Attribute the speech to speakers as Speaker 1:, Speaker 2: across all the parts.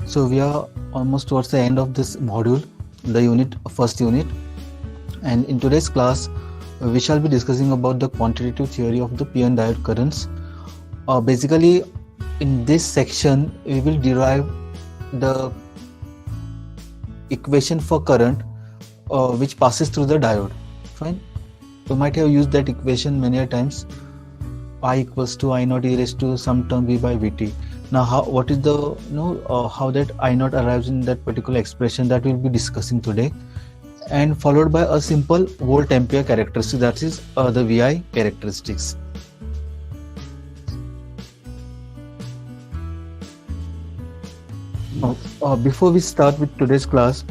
Speaker 1: So we are almost towards the end of this module, the first unit, and in today's class, we shall be discussing about the quantitative theory of the p-n diode currents. Basically, in this section, we will derive the equation for current which passes through the diode. Fine. You might have used that equation many a times. I equals to I naught e raised to some term v by vt. Now, what is the how that I naught arrives in that particular expression, that we'll be discussing today, and followed by a simple volt ampere characteristic, that is the VI characteristics. Now, before we start with today's class,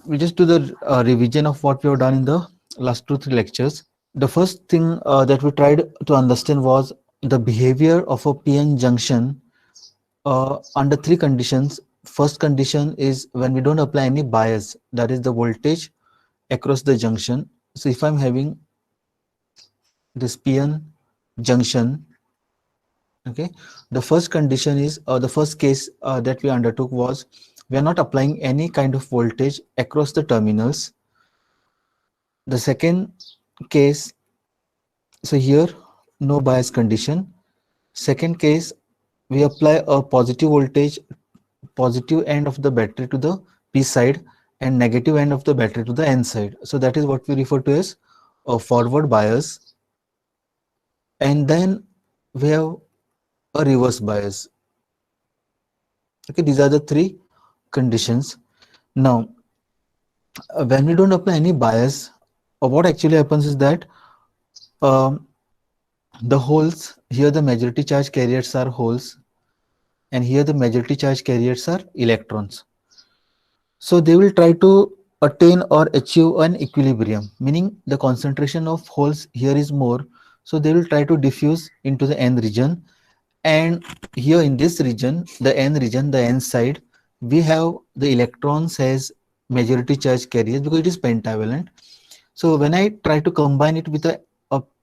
Speaker 1: we just do the revision of what we have done in the last 2-3 lectures. The first thing that we tried to understand was the behavior of a PN junction under 3 conditions. First condition is when we don't apply any bias, that is the voltage across the junction. So if I'm having this PN junction, okay, the first condition is the first case that we undertook was we are not applying any kind of voltage across the terminals. The second case, so here no bias condition. Second case, we apply a positive voltage, positive end of the battery to the P side and negative end of the battery to the N side. So that is what we refer to as a forward bias. And then we have a reverse bias. Okay, these are the 3 conditions. Now, when we don't apply any bias, what actually happens is that the holes, here the majority charge carriers are holes, and here the majority charge carriers are electrons. So they will try to attain or achieve an equilibrium, meaning the concentration of holes here is more, so they will try to diffuse into the N region. And here in this region, the N side, we have the electrons as majority charge carriers because it is pentavalent. So when I try to combine it with a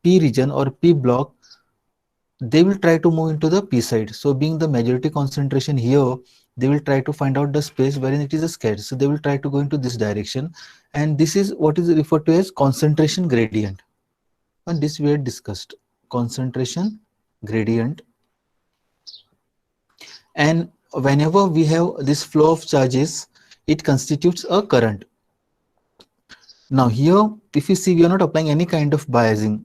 Speaker 1: P region or P block, they will try to move into the P side. So being the majority concentration here, they will try to find out the space wherein it is a scarce. So they will try to go into this direction. And this is what is referred to as concentration gradient. And this we had discussed, concentration gradient. And whenever we have this flow of charges, it constitutes a current. Now here, if you see, we are not applying any kind of biasing,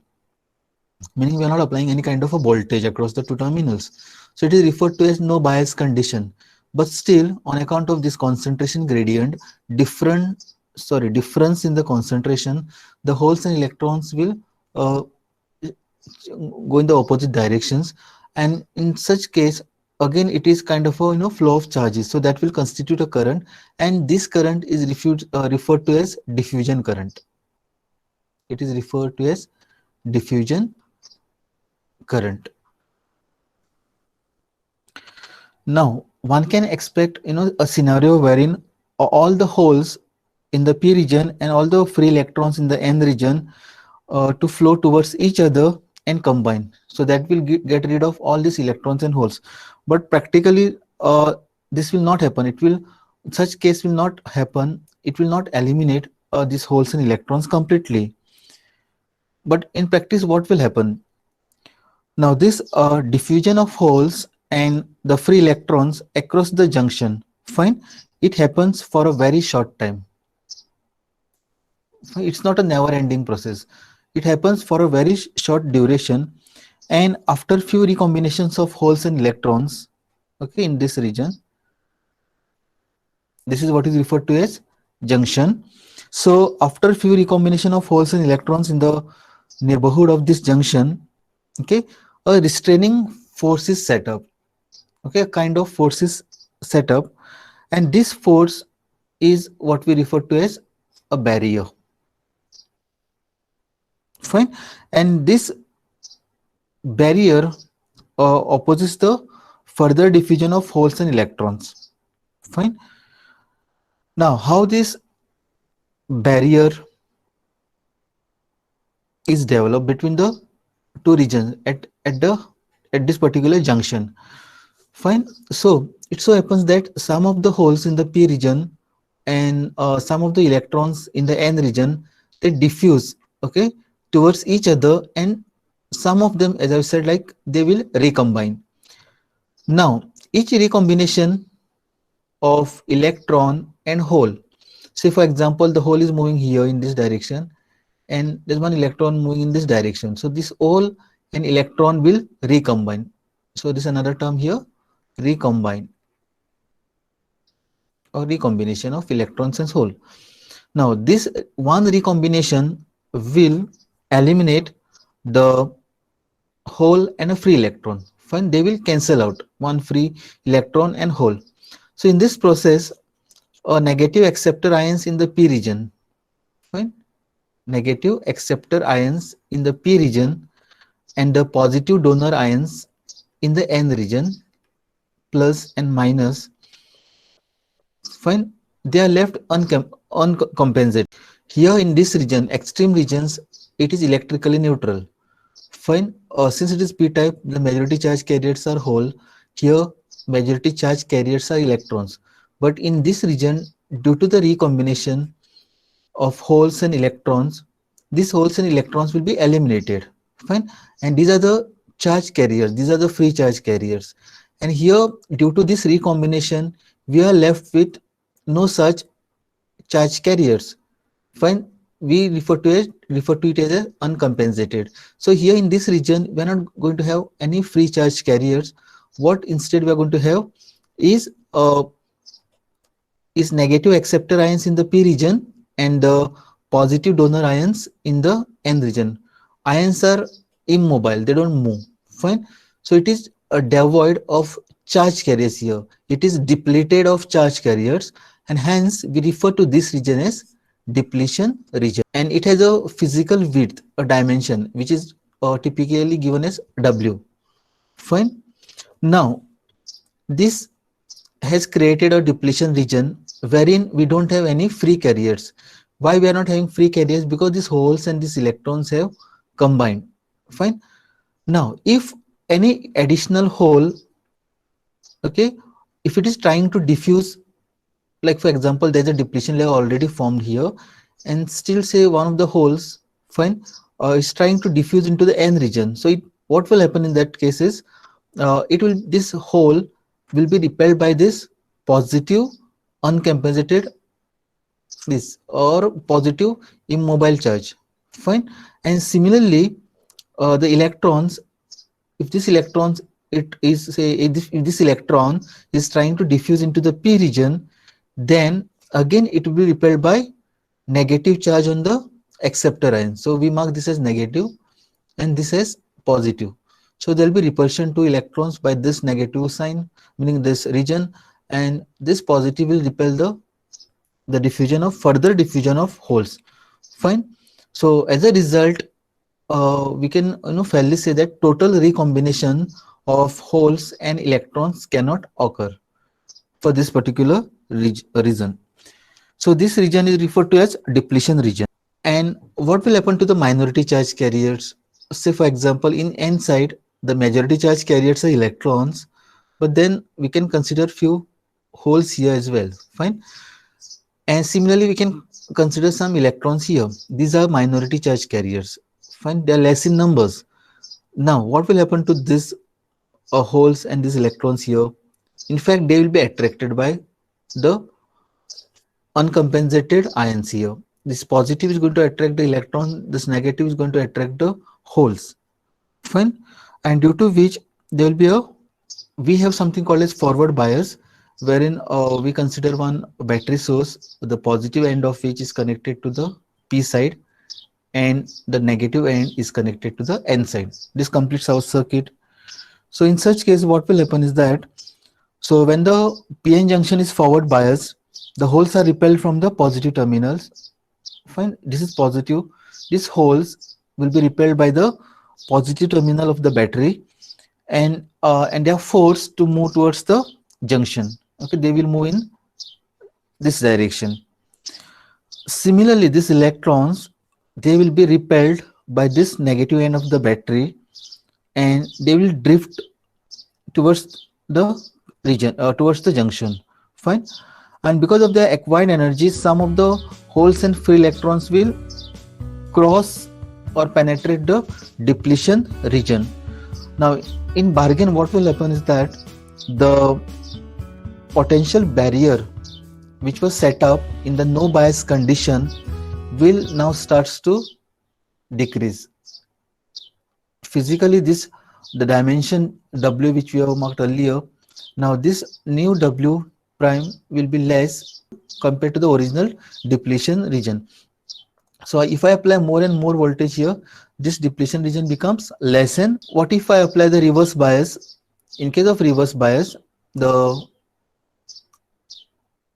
Speaker 1: meaning we are not applying any kind of a voltage across the 2 terminals. So it is referred to as no bias condition. But still, on account of this concentration gradient, difference in the concentration, the holes and electrons will go in the opposite directions. And in such case, again, it is kind of a flow of charges. So that will constitute a current, and this current is referred to as diffusion current. It is referred to as diffusion current. Now, one can expect a scenario wherein all the holes in the P region and all the free electrons in the N region to flow towards each other and combine. So that will get rid of all these electrons and holes. But practically, this will not happen. Such case will not happen. It will not eliminate these holes and electrons completely. But in practice, what will happen? Now this diffusion of holes and the free electrons across the junction, fine, it happens for a very short time. It's not a never-ending process. It happens for a very short duration, and after few recombinations of holes and electrons, okay, in this region, this is what is referred to as junction. So after few recombination of holes and electrons in the neighborhood of this junction, okay, a restraining force is set up. Okay, a kind of force is set up, and this force is what we refer to as a barrier. Fine, and this barrier opposes the further diffusion of holes and electrons. Fine. Now, how this barrier is developed between the 2 regions at this particular junction. Fine. So it so happens that some of the holes in the p region and some of the electrons in the n region, they diffuse, okay, towards each other, and some of them, as I said, like they will recombine. Now each recombination of electron and hole, say for example the hole is moving here in this direction and there's one electron moving in this direction, so this hole and electron will recombine. So this is another term here, recombine, or recombination of electrons and hole. Now this one recombination will eliminate the hole and a free electron. Fine, they will cancel out one free electron and hole. So in this process, a negative acceptor ions in the p region, fine, negative acceptor ions in the p region and the positive donor ions in the n region, plus and minus, fine, they are left uncompensated. Here in this region, extreme regions, it is electrically neutral. Fine. Since it is p-type, the majority charge carriers are hole. Here, majority charge carriers are electrons. But in this region, due to the recombination of holes and electrons, these holes and electrons will be eliminated. Fine. And these are the charge carriers. These are the free charge carriers. And here, due to this recombination, we are left with no such charge carriers. Fine, we refer to it as a uncompensated. So here in this region we are not going to have any free charge carriers. What instead we are going to have is negative acceptor ions in the p region and the positive donor ions in the n region. Ions are immobile, they don't move. Fine, so it is devoid of charge carriers. Here it is depleted of charge carriers, and hence we refer to this region as depletion region, and it has a physical width, a dimension, which is typically given as W. Fine. Now this has created a depletion region wherein we don't have any free carriers. Why we are not having free carriers? Because these holes and these electrons have combined. Fine. Now if any additional hole, okay, if it is trying to diffuse, like for example there's a depletion layer already formed here, and still say one of the holes, fine, is trying to diffuse into the n region. So what will happen in that case is this hole will be repelled by this positive uncompensated, this, or positive immobile charge. Fine. And similarly the electrons, if this electrons, it is say if this electron is trying to diffuse into the p region, then again it will be repelled by negative charge on the acceptor ion. So we mark this as negative and this as positive. So there will be repulsion to electrons by this negative sign, meaning this region, and this positive will repel the diffusion of further diffusion of holes. Fine. So as a result, we can fairly say that total recombination of holes and electrons cannot occur for this particular reason. So this region is referred to as depletion region. And what will happen to the minority charge carriers? Say for example in n side the majority charge carriers are electrons, but then we can consider few holes here as well. Fine. And similarly we can consider some electrons here. These are minority charge carriers. Fine, they are less in numbers. Now what will happen to this holes and these electrons here? In fact they will be attracted by the uncompensated ions here. This positive is going to attract the electron, this negative is going to attract the holes. Fine. And due to which there will be we have something called as forward bias, wherein we consider one battery source, the positive end of which is connected to the p side and the negative end is connected to the n side. This completes our circuit. So in such case what will happen is that, so when the p-n junction is forward biased, the holes are repelled from the positive terminals. Fine, this is positive. These holes will be repelled by the positive terminal of the battery, and they are forced to move towards the junction. Okay, they will move in this direction. Similarly, these electrons, they will be repelled by this negative end of the battery, and they will drift towards the region, towards the junction. Fine. And because of the acquired energy, some of the holes and free electrons will cross or penetrate the depletion region. Now, in bargain, what will happen is that the potential barrier which was set up in the no bias condition will now starts to decrease. Physically, this the dimension W which we have marked earlier, now this new W prime will be less compared to the original depletion region. So if I apply more and more voltage here, this depletion region becomes less. And what if I apply the reverse bias? In case of reverse bias, the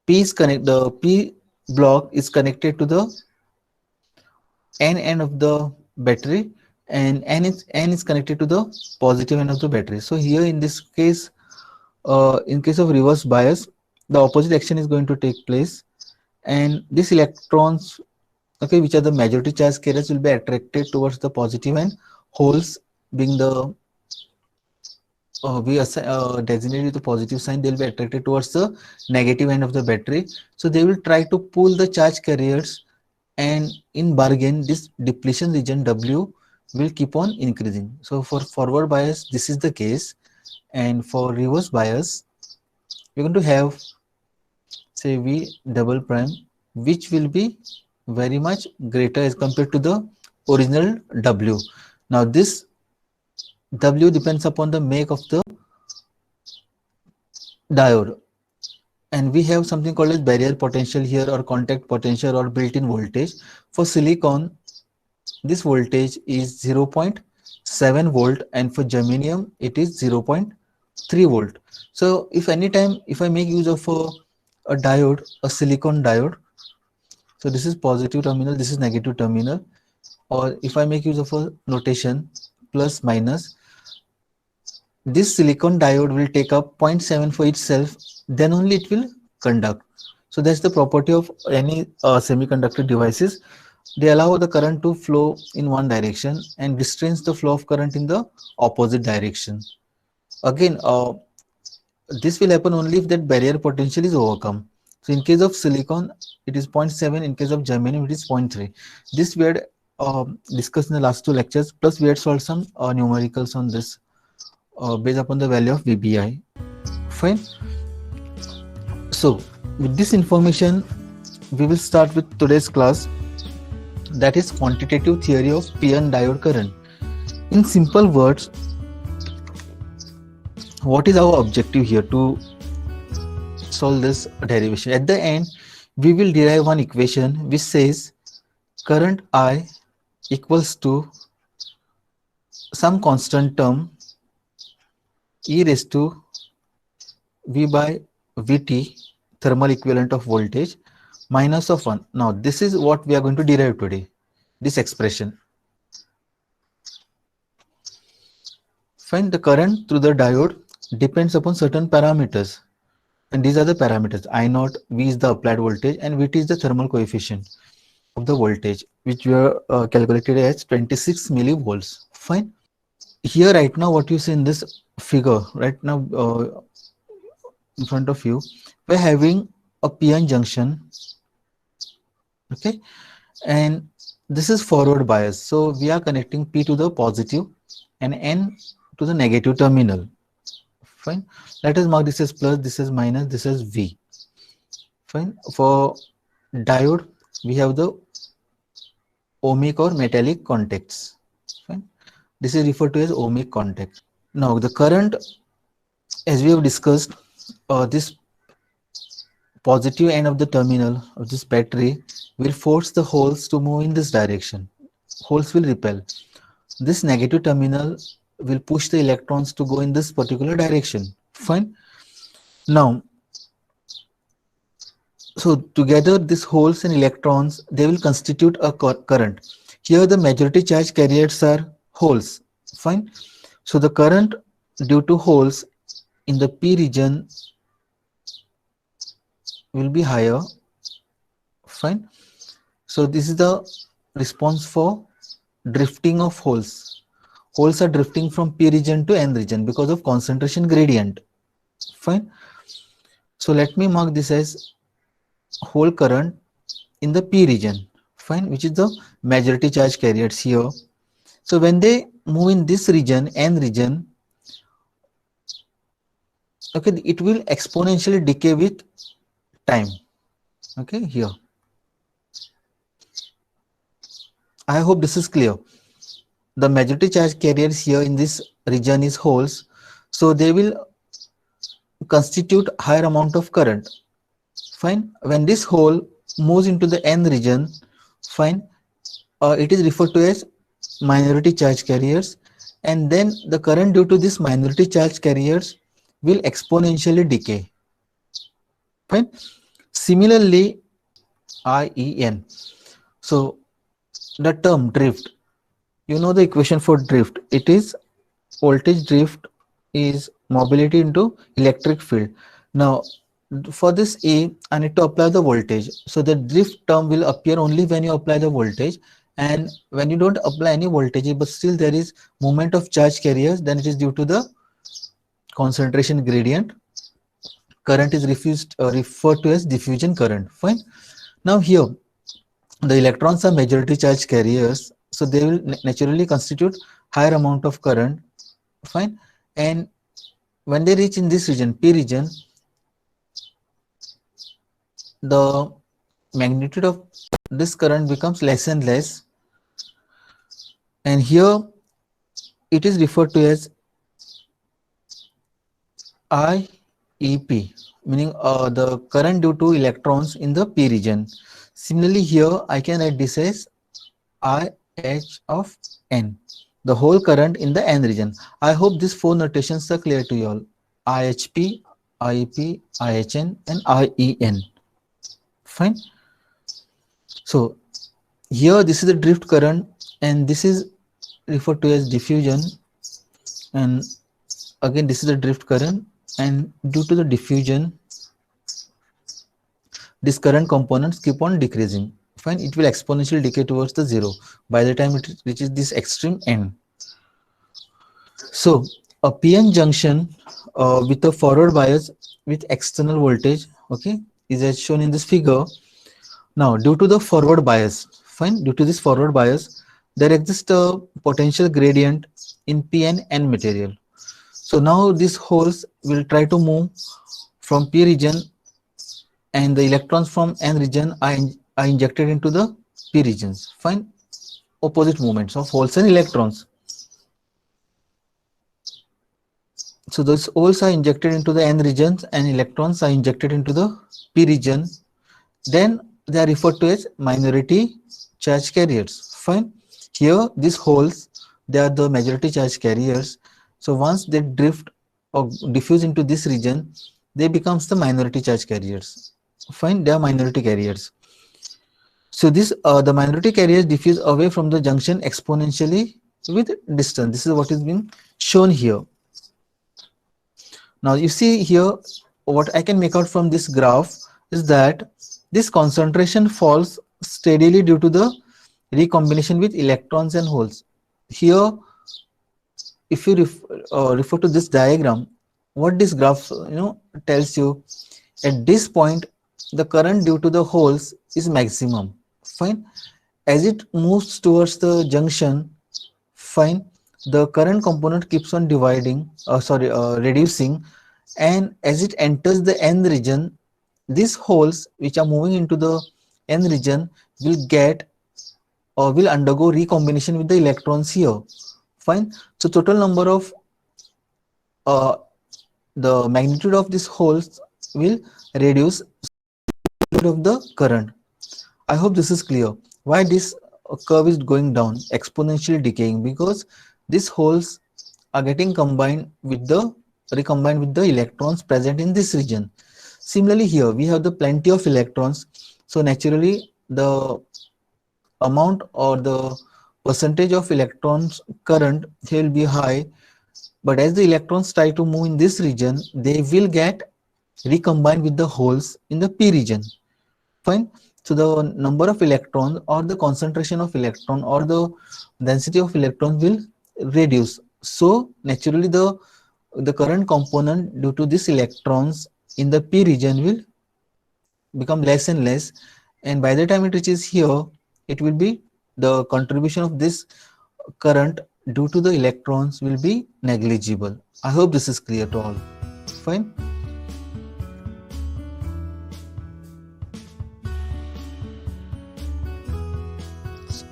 Speaker 1: P block is connected to the N end of the battery, and N is connected to the positive end of the battery. So here in this case, in case of reverse bias, the opposite action is going to take place, and these electrons, okay, which are the majority charge carriers, will be attracted towards the positive end. Holes being the designated with the positive sign, they'll be attracted towards the negative end of the battery. So they will try to pull the charge carriers, and in bargain, this depletion region W will keep on increasing. So for forward bias, this is the case, and for reverse bias, we're going to have, say, V double prime, which will be very much greater as compared to the original W. Now this W depends upon the make of the diode, and we have something called as barrier potential here, or contact potential, or built-in voltage. For silicon, this voltage is 0.7 volt, and for germanium it is 0.3 volt. So if anytime if I make use of a diode, a silicon diode, so this is positive terminal, this is negative terminal, or if I make use of a notation plus minus, this silicon diode will take up 0.7 for itself, then only it will conduct. So that's the property of any semiconductor devices. They allow the current to flow in one direction and restrains the flow of current in the opposite direction. Again, this will happen only if that barrier potential is overcome. So in case of silicon, it is 0.7. In case of germanium, it is 0.3. This we had discussed in the last two lectures, plus we had solved some numericals on this based upon the value of VBI. Fine. So with this information, we will start with today's class, that is quantitative theory of p-n diode current. In simple words, what is our objective here to solve this derivation? At the end, we will derive one equation which says current I equals to some constant term e raised to V by Vt, thermal equivalent of voltage, minus of 1. Now this is what we are going to derive today, this expression. Find the current through the diode depends upon certain parameters, and these are the parameters. I0, V is the applied voltage, and Vt is the thermal coefficient of the voltage, which we are calculated as 26 millivolts. Fine. Here right now, what you see in this figure right now in front of you, we're having a p-n junction, okay, and this is forward bias. So we are connecting P to the positive and N to the negative terminal. Fine. Let us mark this as plus, this is minus, this is V. Fine. For diode, we have the ohmic or metallic contacts. Fine. This is referred to as ohmic contact. Now the current, as we have discussed, this positive end of the terminal of this battery will force the holes to move in this direction. Holes will repel. This negative terminal will push the electrons to go in this particular direction. Fine. Now, so together these holes and electrons, they will constitute a current. Here the majority charge carriers are holes. Fine. So the current due to holes in the P region will be higher. Fine. So this is the response for drifting of holes. Holes are drifting from P region to N region because of concentration gradient. Fine. So let me mark this as hole current in the P region. Fine, which is the majority charge carriers here. So when they move in this region, N region, okay, it will exponentially decay with time. Okay, here. I hope this is clear. The majority charge carriers here in this region is holes, so they will constitute higher amount of current. Fine. When this hole moves into the N region, fine, it is referred to as minority charge carriers, and then the current due to this minority charge carriers will exponentially decay. Fine. Similarly, IEN. So the term drift, you know the equation for drift. It is voltage drift is mobility into electric field. Now for this A, I need to apply the voltage. So the drift term will appear only when you apply the voltage, and when you don't apply any voltage but still there is movement of charge carriers, then it is due to the concentration gradient. Current is referred to as diffusion current. Fine. Now here the electrons are majority charge carriers, so they will naturally constitute higher amount of current. Fine. And when they reach in this region, P region, the magnitude of this current becomes less and less, and here it is referred to as IEP, meaning the current due to electrons in the P region. Similarly, here I can write this as IH of N, the whole current in the N region. I hope these four notations are clear to you all: IHP, IEP, IHN, and IEN. Fine. So here this is the drift current, and this is referred to as diffusion, and again this is the drift current, and due to the diffusion this current components keep on decreasing. Fine. It will exponentially decay towards the zero by the time it reaches this extreme end. So a PN junction with a forward bias with external voltage, okay, is as shown in this figure. Now due to the forward bias, fine, due to this forward bias, there exists a potential gradient in PN N material. So now these holes will try to move from P region, and the electrons from N region are injected into the P regions. Fine. Opposite movements of holes and electrons. So those holes are injected into the N regions and electrons are injected into the P region. Then they are referred to as minority charge carriers. Fine. Here these holes, they are the majority charge carriers. So once they drift or diffuse into this region, they becomes the minority charge carriers. Fine. They are minority carriers. So this the minority carriers diffuse away from the junction exponentially with distance. This is what is being shown here. Now you see here, what I can make out from this graph is that this concentration falls steadily due to the recombination with electrons and holes. Here, if you refer to this diagram, what this graph tells you, at this point the current due to the holes is maximum. Fine. As it moves towards the junction, fine, the current component keeps on reducing, and as it enters the N region, these holes which are moving into the N region will get or will undergo recombination with the electrons here. Fine. So total number of the magnitude of these holes will reduce of the current. I hope this is clear. Why this curve is going down, exponentially decaying? Because these holes are getting recombined with the electrons present in this region. Similarly, here we have the plenty of electrons, so naturally the amount or the percentage of electrons current here will be high, but as the electrons try to move in this region, they will get recombined with the holes in the P region. Fine. So the number of electrons or the concentration of electron or the density of electrons will reduce. So naturally the the current component due to these electrons in the p region will become less and less, and by the time it reaches here, it will be the contribution of this current due to the electrons will be negligible. I hope this is clear to all. Fine.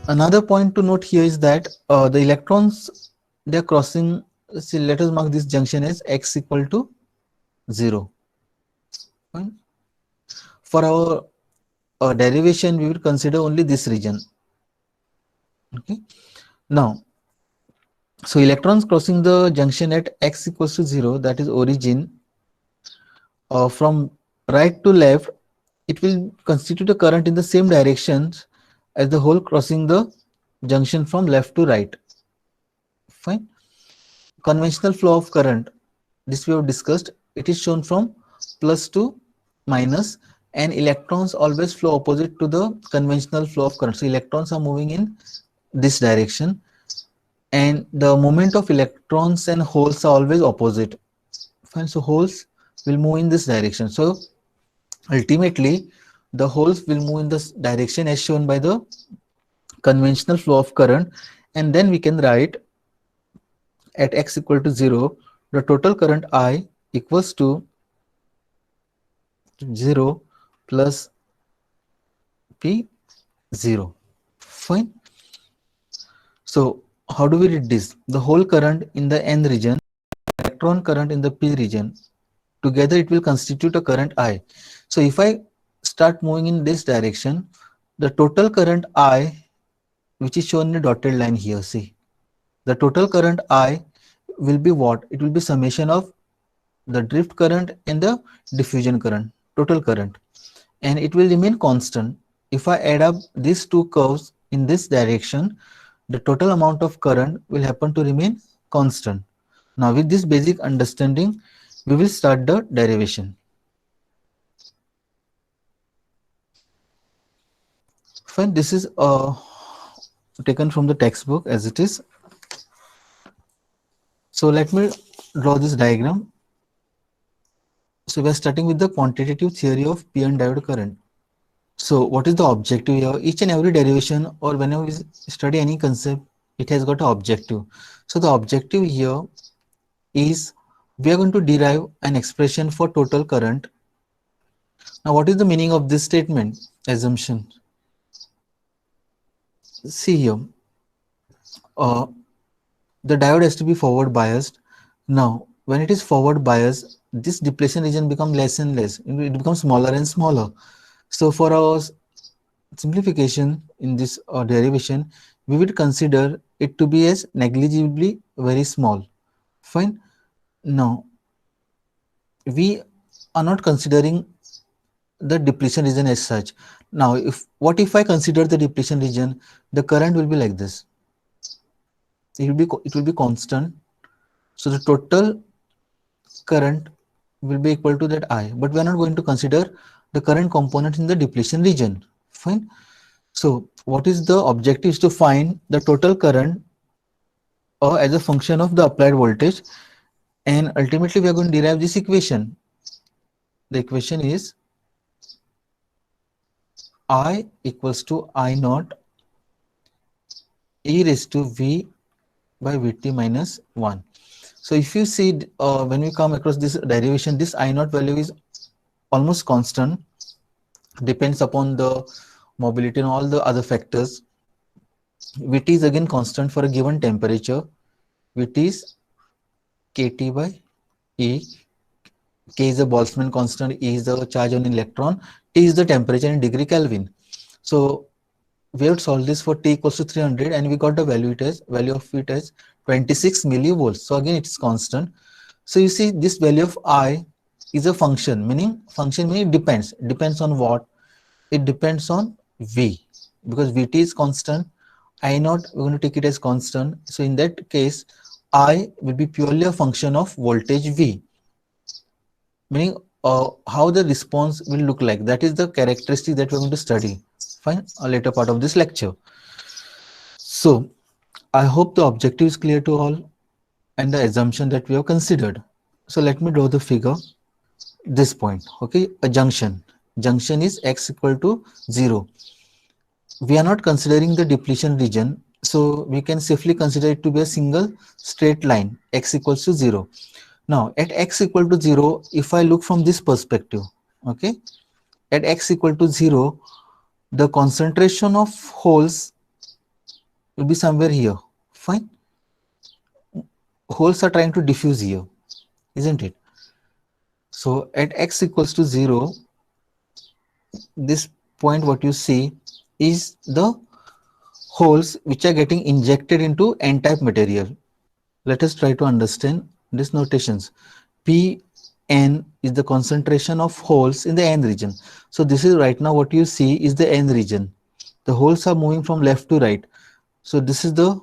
Speaker 1: Another point to note here is that the electrons, they are crossing, see, let us mark this junction as x equal to 0. Fine. For our derivation, we will consider only this region. Okay. Now, so electrons crossing the junction at x equals to 0, that is origin, from right to left, it will constitute a current in the same direction as the hole crossing the junction from left to right. Fine. Conventional flow of current, this we have discussed, it is shown from plus to minus, and electrons always flow opposite to the conventional flow of current. So electrons are moving in this direction, and the movement of electrons and holes are always opposite. Fine. So holes will move in this direction. So ultimately, the holes will move in this direction as shown by the conventional flow of current, and then we can write at x equal to 0, the total current I equals to 0 plus P0. Fine. So how do we read this? The whole current in the N region, electron current in the P region, together it will constitute a current I. So if I start moving in this direction, the total current I, which is shown in a dotted line here, see, the total current I will be what? It will be summation of the drift current and the diffusion current, total current, and it will remain constant. If I add up these two curves in this direction, the total amount of current will happen to remain constant. Now with this basic understanding, we will start the derivation. Fine, this is taken from the textbook as it is. So let me draw this diagram. So we are starting with the quantitative theory of p-n diode current. So what is the objective here? Each and every derivation, or whenever we study any concept, it has got an objective. So the objective here is we are going to derive an expression for total current. Now what is the meaning of this statement, assumption? See here, the diode has to be forward biased. Now when it is forward biased, this depletion region becomes less and less, it becomes smaller and smaller. So for our simplification in this derivation, we will consider it to be as negligibly very small. Fine. Now we are not considering the depletion region as such. Now what if I consider the depletion region? The current will be like this. It will be constant. So the total current will be equal to that I, but we are not going to consider the current component in the depletion region. Fine. So what is the objective? Is to find the total current as a function of the applied voltage, and ultimately we are going to derive this equation. The equation is I equals to I naught e raised to V by Vt minus 1. So if you see, when we come across this derivation, this I naught value is almost constant, depends upon the mobility and all the other factors. Vt is again constant for a given temperature. Vt is kT by E. K is the Boltzmann constant, E is the charge on electron, T is the temperature in degree Kelvin. So we have solved this for T equals to 300, and we got the value of it as 26 millivolts. So again it is constant. So you see, this value of I is a function, meaning it depends on what? It depends on V, because Vt is constant. I naught, we're going to take it as constant. So in that case, I will be purely a function of voltage V, meaning how the response will look like. That is the characteristic that we're going to study. Fine, a later part of this lecture. So I hope the objective is clear to all and the assumption that we have considered. So let me draw the figure. This point, okay, a junction is x equal to 0. We are not considering the depletion region, so we can safely consider it to be a single straight line, x equals to 0. Now at x equal to 0, if I look from this perspective, okay, at x equal to 0, the concentration of holes will be somewhere here. Fine, holes are trying to diffuse here, isn't it? So at x equals to 0, this point what you see is the holes which are getting injected into n-type material. Let us try to understand these notations. Pn is the concentration of holes in the n region. So this is right now what you see is the n region. The holes are moving from left to right. So this is the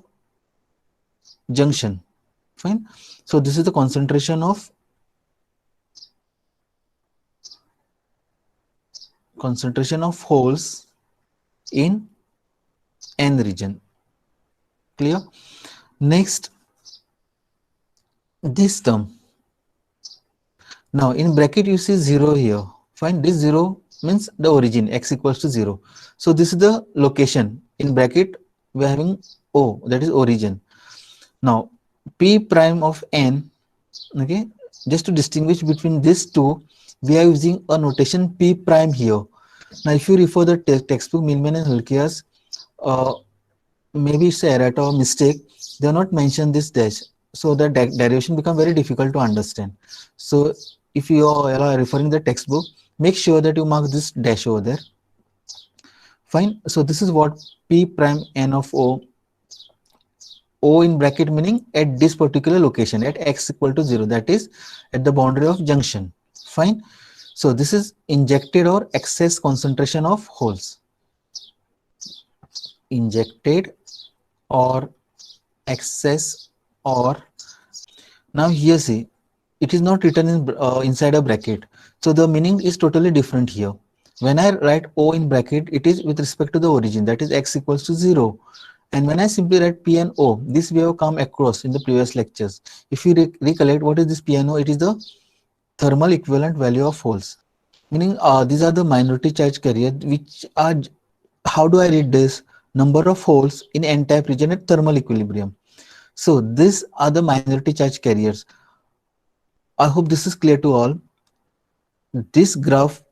Speaker 1: junction. Fine. So this is the concentration of holes in n region. Clear? Next, this term. Now in bracket you see 0 here. Fine, this 0 means the origin, x equals to 0. So this is the location. In bracket we are having O, that is origin. Now P prime of n, okay, just to distinguish between these two, we are using a notation P prime here. Now if you refer the textbook Millman and Halkias, maybe it's an error or mistake, they have not mentioned this dash, so the derivation become very difficult to understand. So if you are referring the textbook, make sure that you mark this dash over there. Fine. So this is what P prime n of O in bracket meaning at this particular location at x equal to 0, that is at the boundary of junction. Fine. So this is injected or excess concentration of holes. Injected or excess or, now here see, it is not written in inside a bracket, so the meaning is totally different here. When I write O in bracket, it is with respect to the origin, that is x equals to 0. And when I simply write P and O, this we have come across in the previous lectures. If you recollect, what is this P and O? It is the thermal equivalent value of holes. Meaning these are the minority charge carrier, which are, how do I read this? Number of holes in n-type region at thermal equilibrium. So these are the minority charge carriers. I hope this is clear to all. This graph,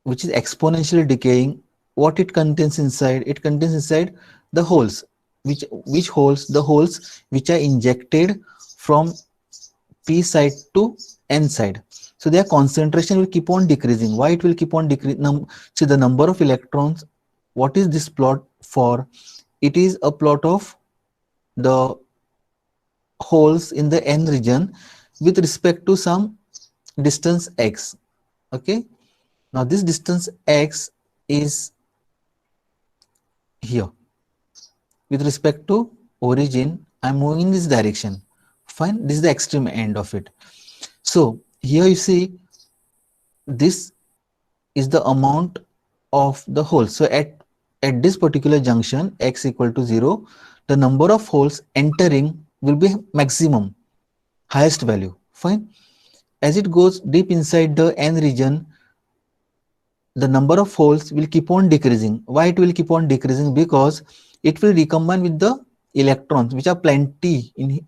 Speaker 1: which is exponentially decaying, what it contains inside? It contains inside the holes. Which holes? The holes which are injected from p side to n side. So their concentration will keep on decreasing. Why it will keep on decreasing? See the number of electrons. What is this plot for? It is a plot of the holes in the n region with respect to some distance x. Okay. Now this distance x is here. With respect to origin, I'm moving in this direction. Fine. This is the extreme end of it. So here you see, this is the amount of the holes. So at this particular junction, x equal to 0, the number of holes entering will be maximum, highest value. Fine. As it goes deep inside the n region, the number of holes will keep on decreasing. Why it will keep on decreasing? Because it will recombine with the electrons which are plenty in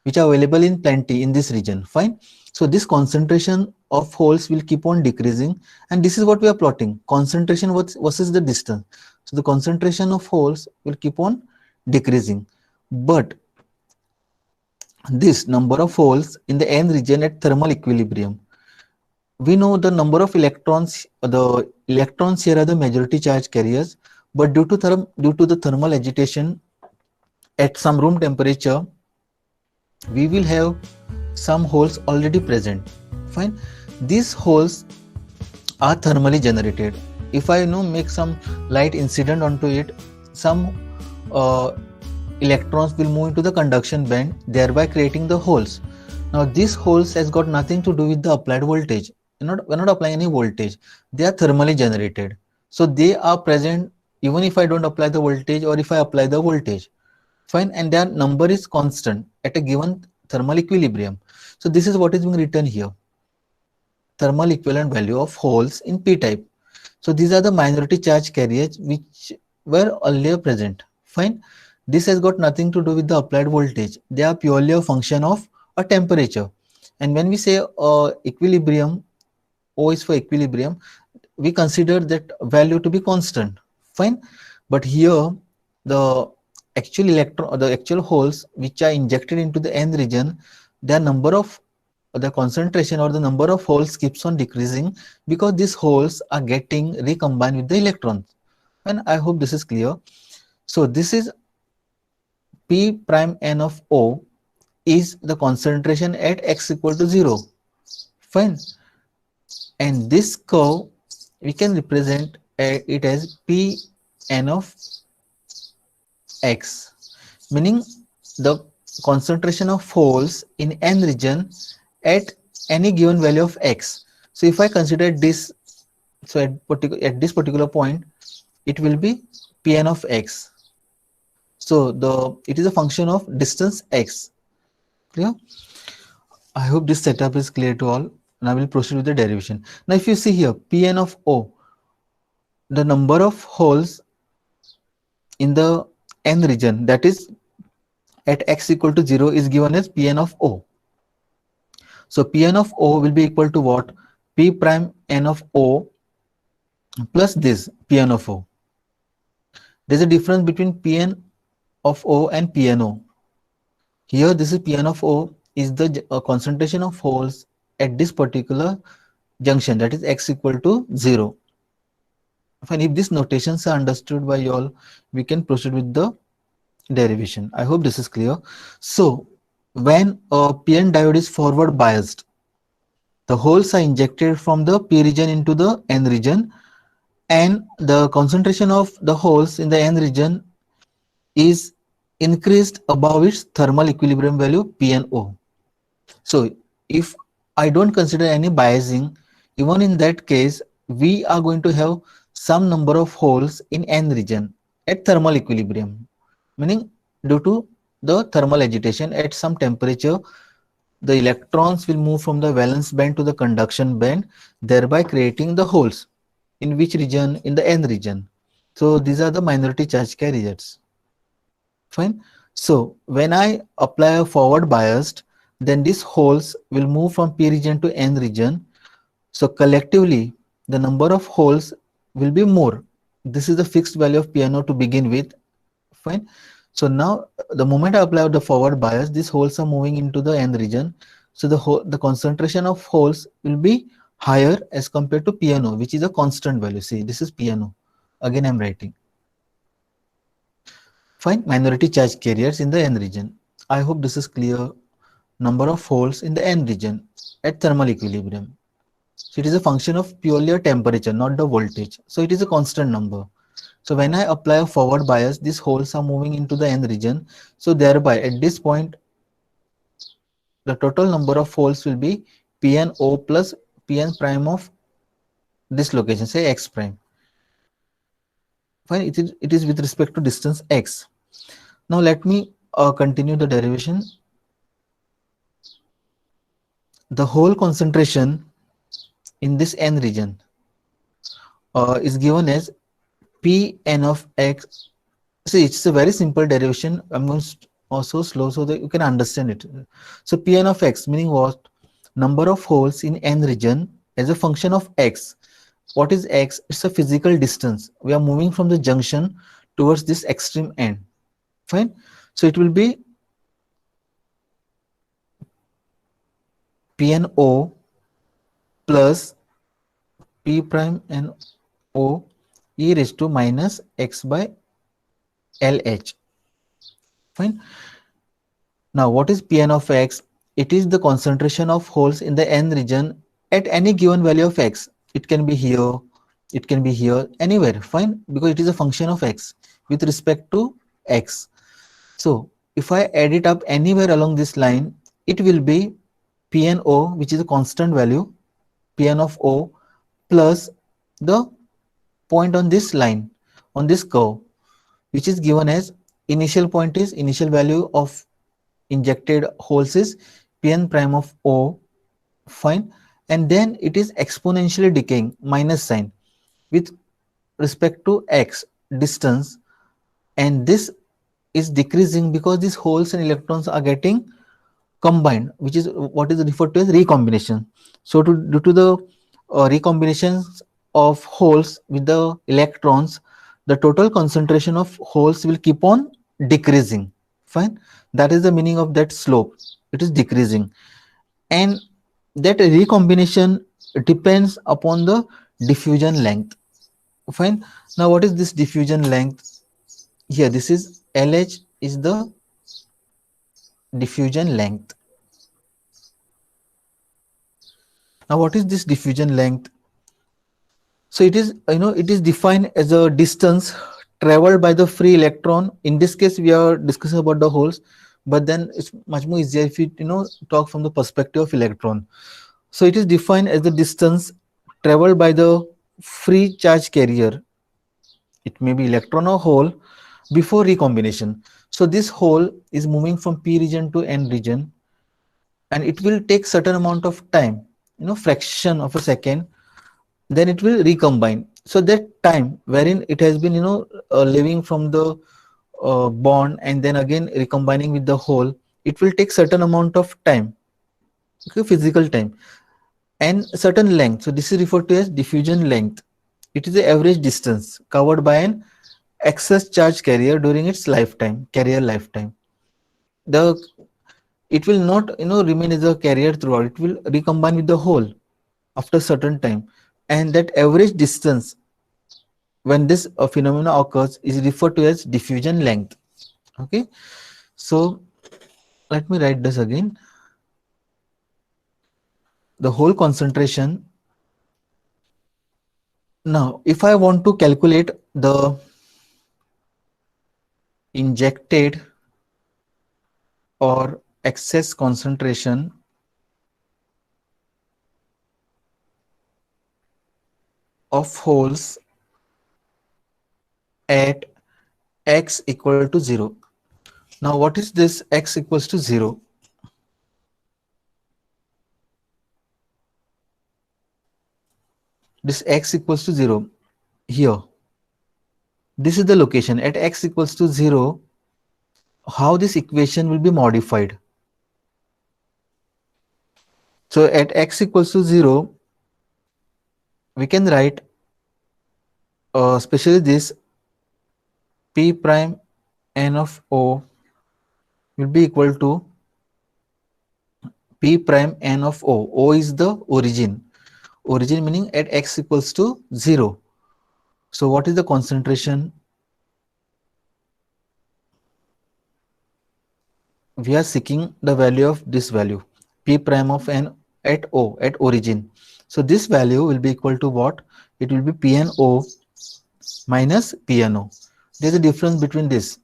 Speaker 1: which are available in plenty in this region. Fine. So this concentration of holes will keep on decreasing, and this is what we are plotting, concentration versus the distance. So the concentration of holes will keep on decreasing, but this number of holes in the n region at thermal equilibrium, we know the number of electrons, the electrons here are the majority charge carriers, but due to the thermal agitation at some room temperature, we will have some holes already present. Fine. These holes are thermally generated. If I make some light incident onto it, some electrons will move into the conduction band, thereby creating the holes. Now these holes has got nothing to do with the applied voltage. We're not applying any voltage. They are thermally generated. So they are present even if I don't apply the voltage or if I apply the voltage. Fine. And their number is constant at a given thermal equilibrium. So this is what is being written here. Thermal equivalent value of holes in p-type. So these are the minority charge carriers which were earlier present. Fine. This has got nothing to do with the applied voltage. They are purely a function of a temperature. And when we say equilibrium, O is for equilibrium, we consider that value to be constant. Fine. But here the actual electron, the actual holes which are injected into the n region, their number of the concentration or the number of holes keeps on decreasing because these holes are getting recombined with the electrons. And I hope this is clear. So this is P prime n of O is the concentration at x equal to 0. Fine. And this curve we can represent it as P n of x, meaning the concentration of holes in n region at any given value of x. So if I consider this, so at this particular point, it will be Pn of x. So it is a function of distance x. Clear? I hope this setup is clear to all. And I will proceed with the derivation. Now, if you see here, Pn of O, the number of holes in the n region, that is at x equal to 0, is given as Pn of O. So Pn of O will be equal to what? P prime n of O plus this Pn of O. There's a difference between Pn of O and Pno. Here this is Pn of O is the concentration of holes at this particular junction, that is x equal to 0. And if these notations are understood by you all, we can proceed with the derivation. I hope this is clear. So when a PN diode is forward biased, the holes are injected from the P region into the N region, and the concentration of the holes in the N region is increased above its thermal equilibrium value PNO. So if I don't consider any biasing, even in that case, we are going to have some number of holes in N region at thermal equilibrium, meaning due to the thermal agitation at some temperature, the electrons will move from the valence band to the conduction band, thereby creating the holes. In which region? In the N region. So these are the minority charge carriers. Fine. So when I apply a forward biased, then these holes will move from P region to N region. So collectively, the number of holes will be more. This is the fixed value of PNO to begin with. Fine. So now the moment I apply the forward bias, these holes are moving into the N region. So the concentration of holes will be higher as compared to PNO, which is a constant value. See, this is PNO. Again, I'm writing. Find minority charge carriers in the N region. I hope this is clear. Number of holes in the N region at thermal equilibrium. So it is a function of purely a temperature, not the voltage. So it is a constant number. So when I apply a forward bias, these holes are moving into the N region. So thereby at this point, the total number of holes will be Pno plus Pn prime of this location, say x prime. Fine, it is with respect to distance x. Now let me continue the derivation. The whole concentration in this N region is given as Pn of x. See, it's a very simple derivation. I'm going to also slow so that you can understand it. So Pn of x meaning what? Number of holes in N region as a function of x. What is x? It's a physical distance. We are moving from the junction towards this extreme end. Fine. So it will be Pno plus P prime n O e raised to minus x by LH. Fine. Now what is Pn of x? It is the concentration of holes in the N region at any given value of x. It can be here, it can be here, anywhere. Fine, because it is a function of x with respect to x. So if I add it up anywhere along this line, it will be Pno, which is a constant value, Pn of O plus the point on this line, on this curve, which is given as initial point is initial value of injected holes is Pn prime of O, fine, and then it is exponentially decaying, minus sign, with respect to x distance, and this is decreasing because these holes and electrons are getting combined, which is what is referred to as recombination. So due to the recombinations of holes with the electrons, the total concentration of holes will keep on decreasing. Fine, that is the meaning of that slope. It is decreasing, and that recombination depends upon the diffusion length. Fine. Now, what is this diffusion length? Here, this is LH is the diffusion length. Now, what is this diffusion length? So it is, it is defined as a distance traveled by the free electron. In this case, we are discussing about the holes, but then it's much more easier if you, talk from the perspective of electron. So it is defined as the distance traveled by the free charge carrier. It may be electron or hole before recombination. So this hole is moving from p region to n region, and it will take certain amount of time, fraction of a second, then it will recombine. So that time wherein it has been, living from the bond and then again recombining with the hole, it will take certain amount of time, okay, physical time, and certain length. So this is referred to as diffusion length. It is the average distance covered by an excess charge carrier during its lifetime, carrier lifetime. The it will not, remain as a carrier throughout. It will recombine with the hole after certain time, and that average distance when this phenomena occurs is referred to as diffusion length. Okay, so let me write this again. The hole concentration. Now, if I want to calculate the injected or excess concentration of holes at x equal to 0. Now, what is this x equals to 0? This x equals to 0 here. This is the location at x equals to 0. How this equation will be modified? So at x equals to 0, we can write especially this p prime n of O will be equal to p prime n of O. O is the origin. Origin meaning at x equals to 0. So what is the concentration? We are seeking the value of this value, p prime of n at O, at origin. So this value will be equal to what? It will be PNO minus PNO. There is a difference between this.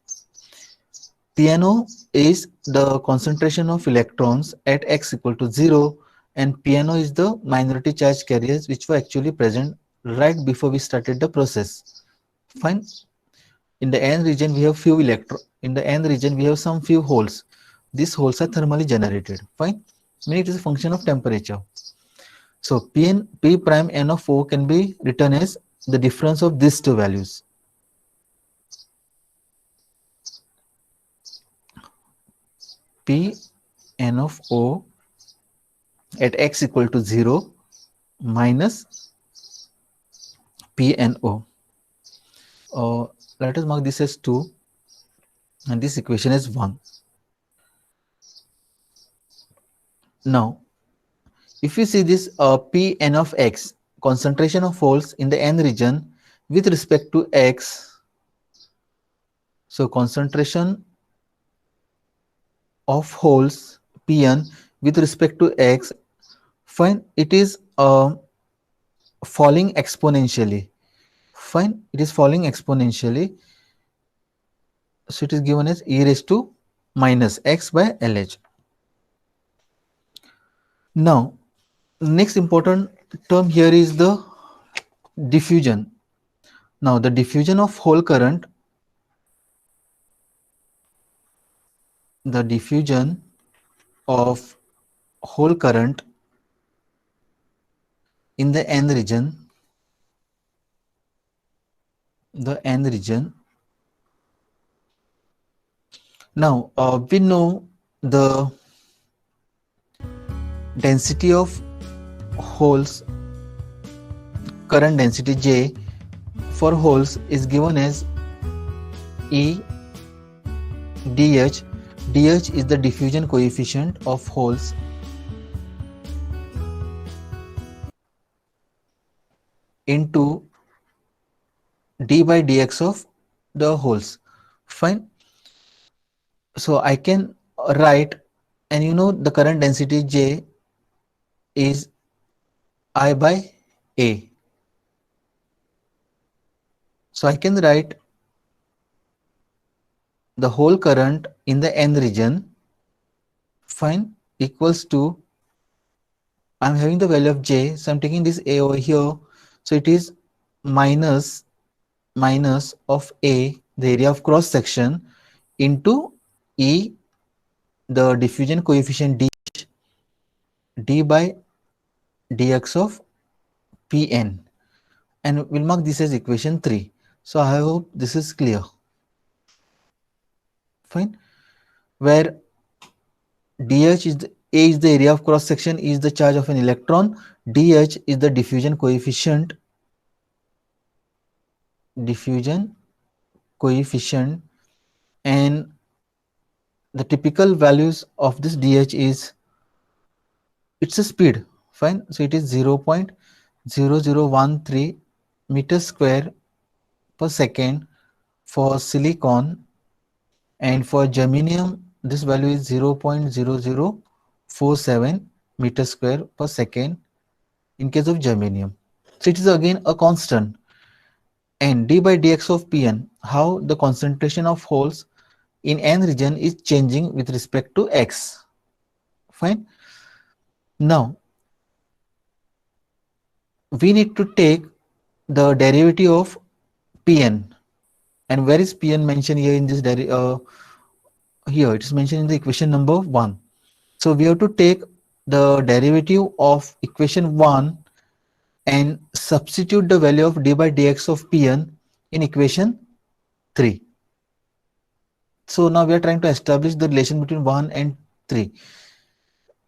Speaker 1: PNO is the concentration of electrons at x equal to 0, and PNO is the minority charge carriers which were actually present right before we started the process. Fine. In the n region we have few in the n region we have some few holes. These holes are thermally generated. Fine. Meaning it is a function of temperature. So p prime n of O can be written as the difference of these two values. P n of O at x equal to 0 minus PNO. Let us mark this as 2 and this equation is 1. Now, if you see this Pn of x, concentration of holes in the n region with respect to x, so concentration of holes Pn with respect to x, fine, it is falling exponentially. Fine, it is falling exponentially. So it is given as e raised to minus x by LH. Now, next important term here is the diffusion. Now, the diffusion of hole current, the diffusion of hole current in the n region, the n region. Now we know the density of holes, current density J for holes is given as E dH. dH is the diffusion coefficient of holes into d by dx of the holes. Fine. So I can write, and you know the current density J is I by A. So I can write the hole current in the n region, fine, equals to, I'm having the value of J, so I'm taking this A over here. So it is minus of A, the area of cross section, into E, the diffusion coefficient d by dx of Pn, and we'll mark this as equation 3. So I hope this is clear. Fine. Where dH is A is the area of cross section, E is the charge of an electron, dH is the diffusion coefficient, and the typical values of this dH is, it's a speed, fine. So it is 0.0013 meters square per second for silicon, and for germanium this value is 0.0047 meters square per second in case of germanium. So it is again a constant, and d by dx of Pn, how the concentration of holes in n region is changing with respect to x. Fine. Now we need to take the derivative of Pn, and where is Pn mentioned here in this here it is mentioned in the equation number 1. So we have to take the derivative of equation 1 and substitute the value of d by dx of Pn in equation 3. So now we are trying to establish the relation between 1 and 3.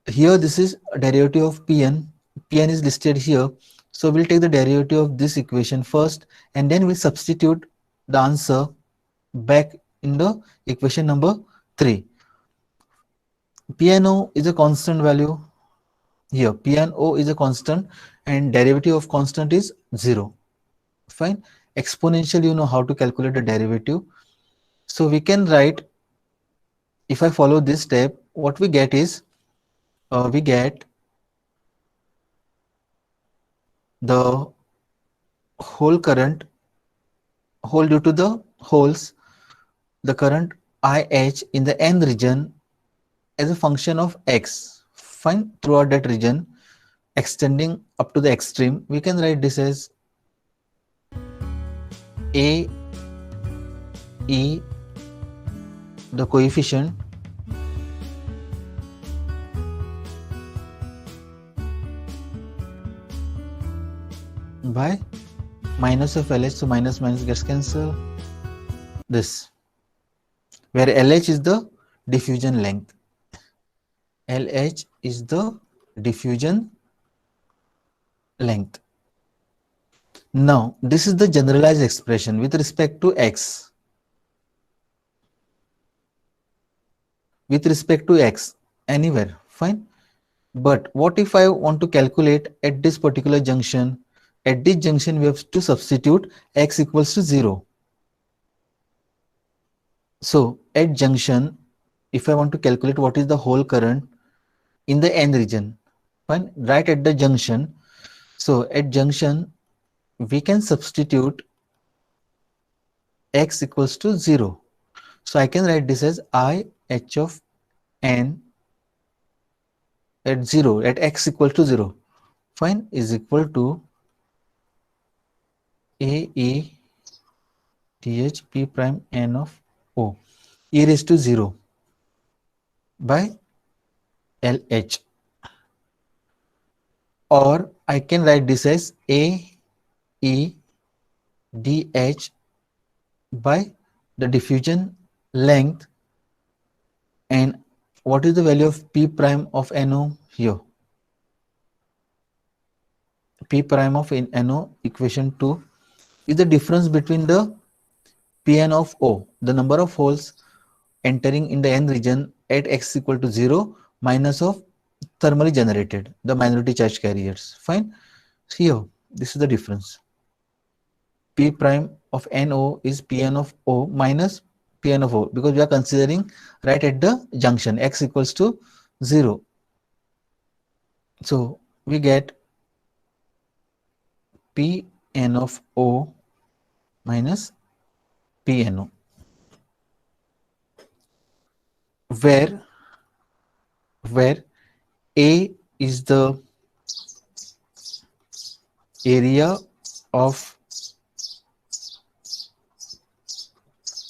Speaker 1: Here this is a derivative of Pn. Pn is listed here. So we'll take the derivative of this equation first, and then we'll substitute the answer back in the equation number 3. Pno is a constant value here. Pno is a constant, and derivative of constant is 0. Fine. Exponential, you know how to calculate the derivative. So we can write, if I follow this step, what we get is, we get the hole current, hole due to the holes, the current IH in the n region as a function of x, fine, throughout that region extending up to the extreme. We can write this as A E, the coefficient, by minus of LH, so minus gets cancelled, this, where LH is the diffusion length. LH is the diffusion length. Now this is the generalized expression with respect to x. With respect to x, anywhere, fine. But what if I want to calculate at this particular junction? At this junction we have to substitute x equals to 0. So at junction, if I want to calculate what is the hole current in the n region, fine, right at the junction. So at junction we can substitute x equals to 0. So I can write this as I h of n at 0, at x equal to 0, fine, is equal to A E dh p prime n of O e raised to 0 by LH. or I can write this as A E dH by the diffusion length. And what is the value of P prime of NO here? P prime of NO, equation 2, is the difference between the Pn of O, the number of holes entering in the N region at x equal to 0, minus of thermally generated, the minority charge carriers. Fine. Here, this is the difference. P prime of NO is Pn of O minus Pn of O, because we are considering right at the junction x equals to 0. So we get Pn of O minus Pno, where A is the area of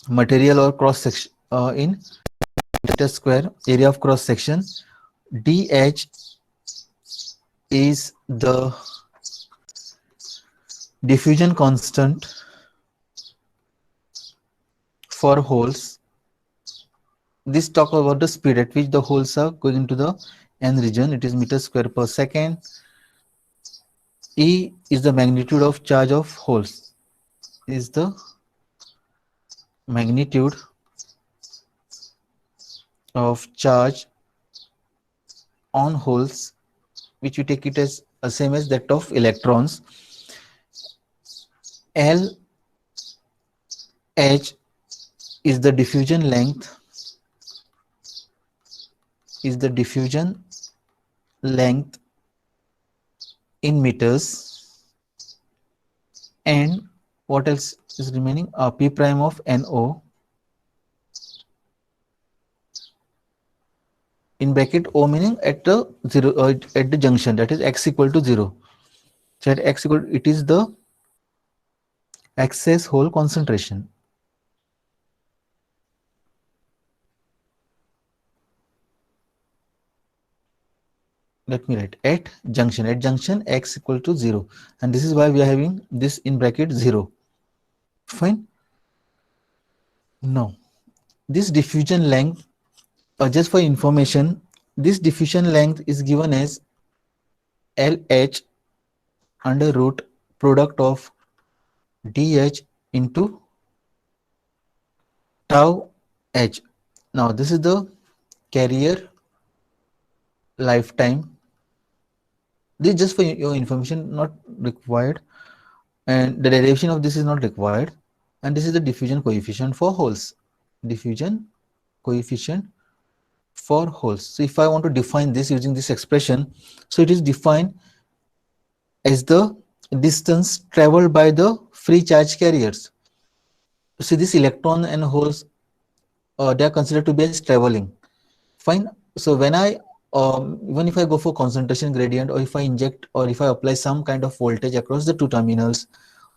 Speaker 1: material or cross section in meter square, area of cross section. dH is the diffusion constant for holes. This talk about the speed at which the holes are going into the N region. It is meter square per second. E is the magnitude of charge of holes. Is the magnitude of charge on holes, which we take it as same as that of electrons. L H is the diffusion length, in meters. And what else is remaining? P prime of NO, in bracket O meaning at the 0, at the junction, that is x equal to 0. So at x equal, it is the excess hole concentration. Let me write at junction x equal to 0, and this is why we are having this in bracket 0. Fine. Now this diffusion length, just for information, this diffusion length is given as LH under root product of DH into tau H. Now this is the carrier lifetime. This is just for your information, not required, and the derivation of this is not required. And this is the diffusion coefficient for holes. Diffusion coefficient for holes. So if I want to define this using this expression, so it is defined as the distance traveled by the free charge carriers. See, this electron and holes, they are considered to be as traveling. Fine. So when I even if I go for concentration gradient, or if I inject, or if I apply some kind of voltage across the two terminals,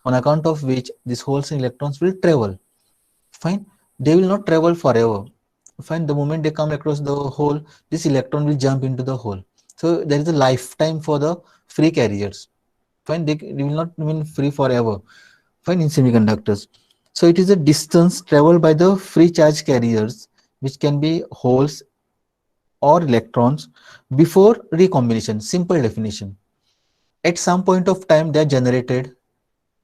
Speaker 1: on account of which these holes and electrons will travel. Fine. They will not travel forever. Fine. The moment they come across the hole, this electron will jump into the hole. So there is a lifetime for the free carriers. Fine. They will not remain free forever. Fine. In semiconductors. So it is a distance traveled by the free charge carriers, which can be holes or electrons, before recombination. Simple definition. At some point of time, they are generated.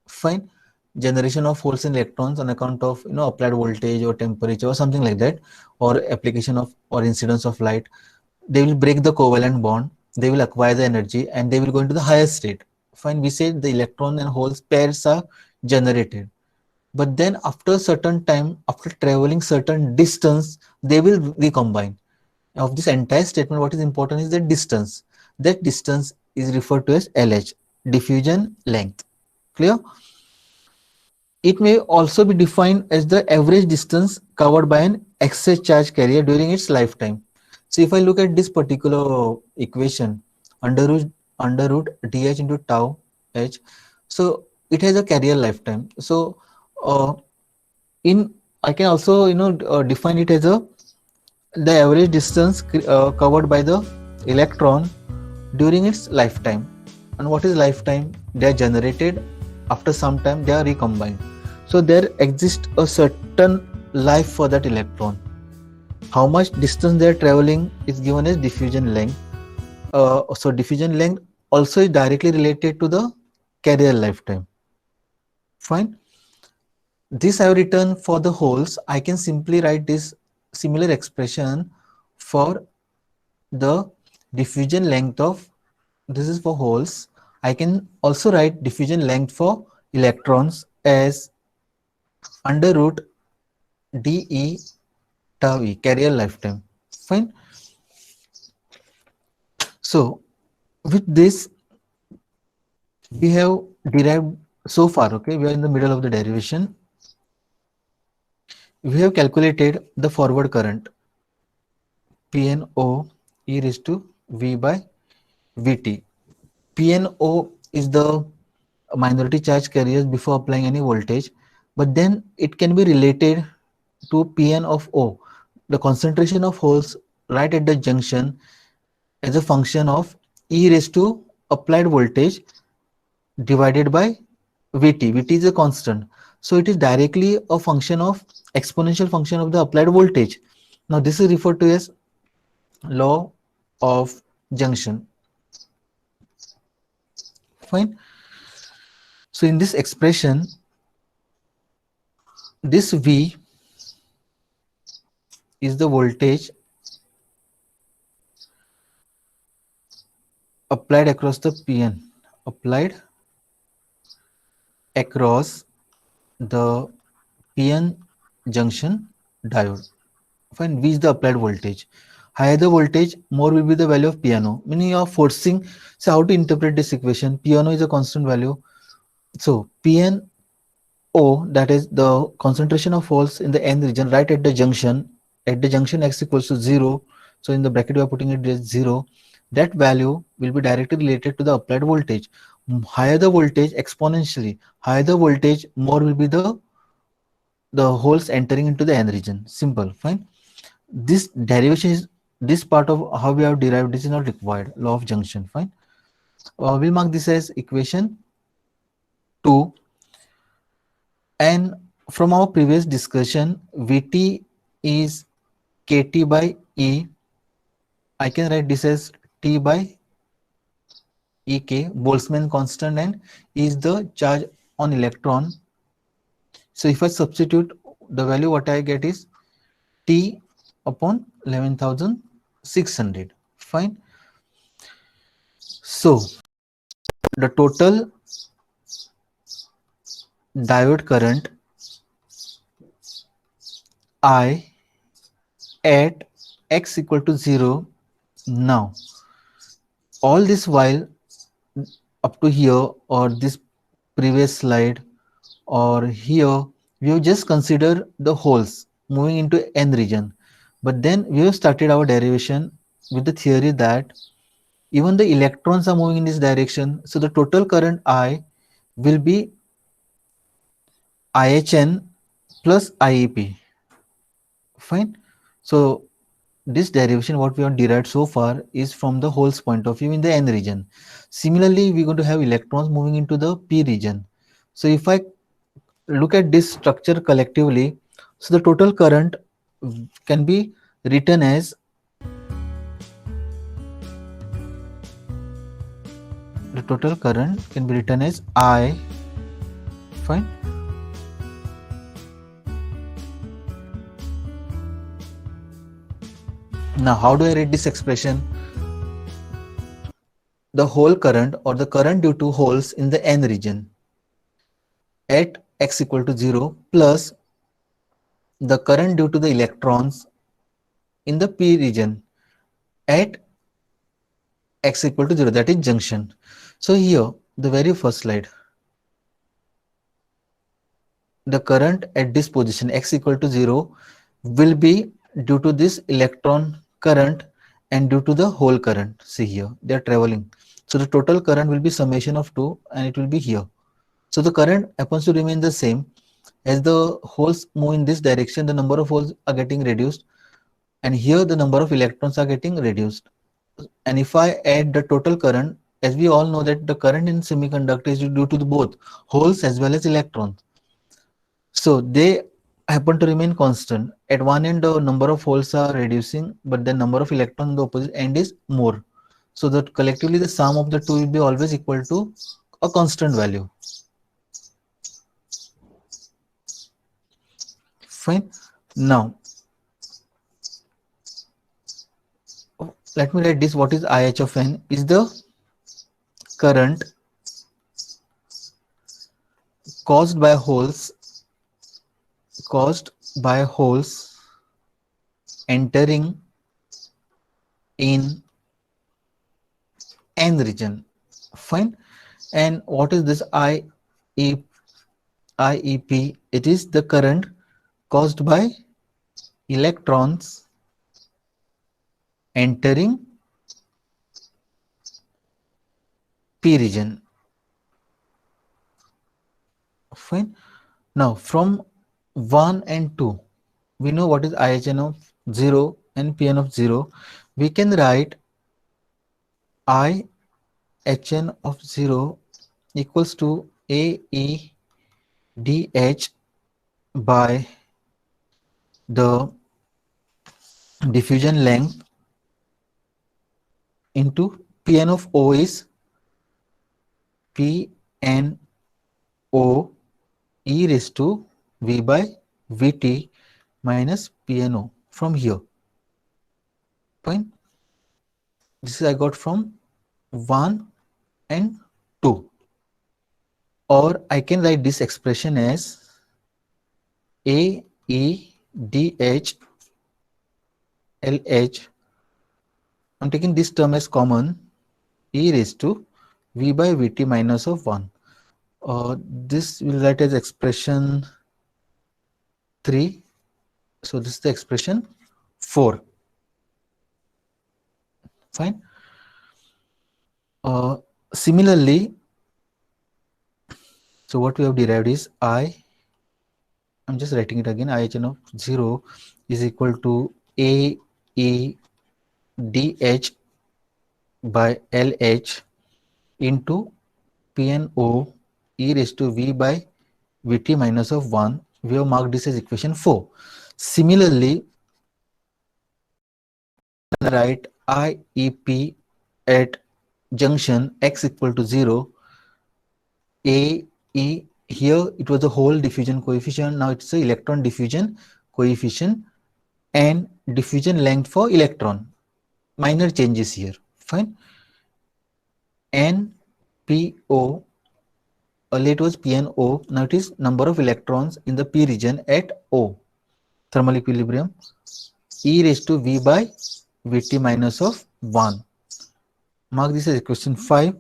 Speaker 1: Fine. Generation of holes and electrons on account of applied voltage or temperature or something like that, or application of or incidence of light. They will break the covalent bond. They will acquire the energy, and they will go into the higher state. Fine. We say the electron and holes pairs are generated. But then after a certain time, after traveling certain distance, they will recombine. Of this entire statement, what is important is the distance. That distance is referred to as LH, diffusion length. Clear? It may also be defined as the average distance covered by an excess charge carrier during its lifetime. So if I look at this particular equation, under root dH into tau H, so it has a carrier lifetime. So I can also define it as the average distance covered by the electron during its lifetime. And what is lifetime? They are generated, after some time they are recombined. So there exists a certain life for that electron. How much distance they are traveling is given as diffusion length. So diffusion length also is directly related to the carrier lifetime. Fine. This I have written for the holes. I can simply write this similar expression for the diffusion length of, this is for holes. I can also write diffusion length for electrons as under root dE tau e, carrier lifetime. Fine. So with this we have derived so far, okay, we are in the middle of the derivation. We have calculated the forward current PNO e raised to V by Vt. PNO is the minority charge carriers before applying any voltage, but then it can be related to Pn of O, the concentration of holes right at the junction, as a function of e raised to applied voltage divided by Vt. Vt is a constant. So it is directly a function of exponential function of the applied voltage. Now this is referred to as law of junction. Fine. So in this expression, this V is the voltage applied across the PN, applied across the PN junction diode. Fine. V is the applied voltage. Higher the voltage, more will be the value of PNO. Meaning you are forcing. So how to interpret this equation? PNO is a constant value. So PNO, that is the concentration of holes in the N region right at the junction. At the junction x equals to 0. So in the bracket we are putting it as 0. That value will be directly related to the applied voltage. Higher the voltage, exponentially higher the voltage, more will be the holes entering into the N region. Simple. Fine. This derivation is, this part of how we have derived, this is not required. Law of junction. Fine. We'll mark this as equation 2. And from our previous discussion, Vt is kT by E. I can write this as T by Ek, Boltzmann constant, and E is the charge on electron. So if I substitute the value, what I get is T upon 11,600. Fine. So the total diode current I at x equal to 0. Now all this while up to here, or this previous slide, or here, we have just considered the holes moving into N region. But then we have started our derivation with the theory that even the electrons are moving in this direction. So the total current I will be IHN plus IEP. Fine. So this derivation, what we have derived so far, is from the holes point of view in the N region. Similarly, we're going to have electrons moving into the P region. So if I look at this structure collectively, so the total current can be written as, I. Fine. Now how do I write this expression? The hole current, or the current due to holes in the N region at x equal to 0, plus the current due to the electrons in the P region at x equal to 0, that is junction. So here, the very first slide, the current at this position x equal to 0 will be due to this electron current and due to the hole current. See here, they are traveling. So the total current will be summation of 2, and it will be here. So the current happens to remain the same. As the holes move in this direction, the number of holes are getting reduced, and here the number of electrons are getting reduced. And if I add the total current, as we all know that the current in semiconductor is due to the both holes as well as electrons. So they happen to remain constant. At one end, the number of holes are reducing, but the number of electrons on the opposite end is more. So that collectively the sum of the two will be always equal to a constant value. Fine. Now, let me write this. What is IH of n? Is the current caused by holes entering in n region. Fine. And what is this IEP? It is the current caused by electrons entering p region. Fine. Now from 1 and 2, we know what is IHN of 0 and Pn of 0. We can write IHN of 0 equals to AEDH by the diffusion length into Pn of O is Pn O e raised to V by Vt minus Pno from here. Fine. This is I got from 1 and 2. Or I can write this expression as A E D H L H. I'm taking this term as common, e raised to V by Vt minus of 1. This will write as expression 3. So this is the expression 4. Fine. Similarly, so what we have derived is I'm just writing it again, IHN of 0 is equal to AEDH by LH into PNO e raised to V by Vt minus of 1. We have marked this as equation 4. Similarly, write IEP at junction x equal to 0, AE, here it was a hole diffusion coefficient, now it's the electron diffusion coefficient and diffusion length for electron. Minor changes here. Fine. NPO, earlier it was PNO, now it is number of electrons in the P region at O, thermal equilibrium, e raised to V by Vt minus of 1. Mark this as equation 5.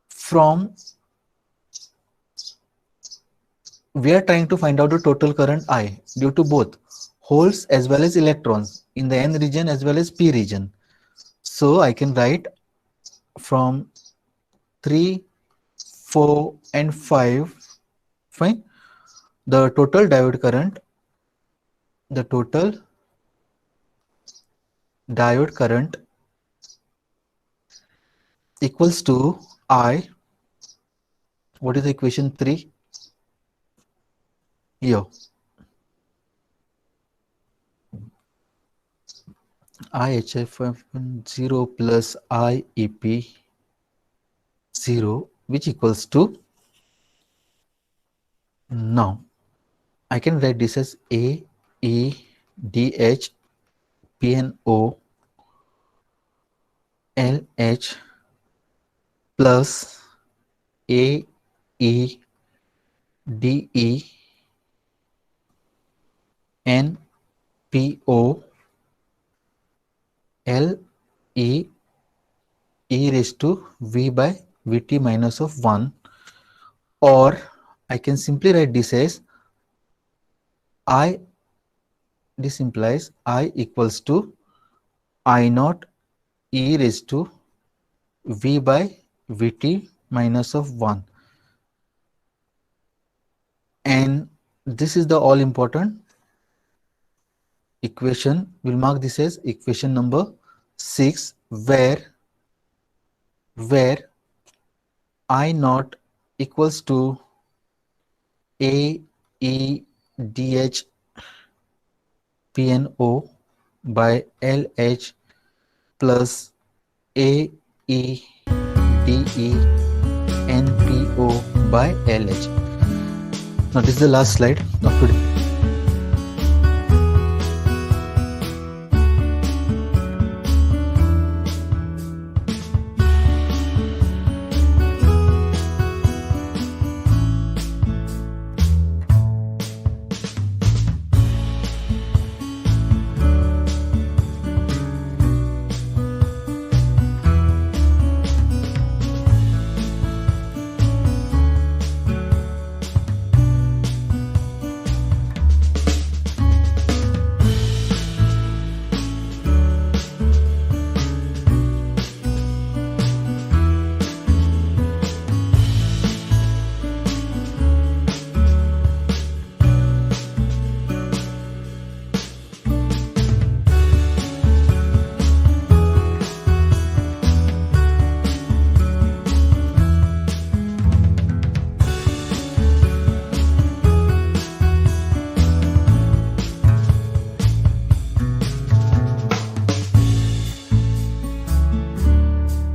Speaker 1: From we are trying to find out the total current I due to both holes as well as electrons in the N region as well as P region. So I can write from 3, 4 and 5. Fine. The total diode current equals to I. What is the equation 3? Here. IHF 0 plus IEP 0, which equals to, now I can write this as AEDH PNO LH plus AEDE NPO LE e raised to V by Vt minus of 1, or I can simply write this as this implies I equals to I naught e raised to V by Vt minus of 1. And this is the all important equation. We'll mark this as equation number 6, where I naught equals to A E D H P N O by L H plus A E D E N P O by L H. Now this is the last slide of today.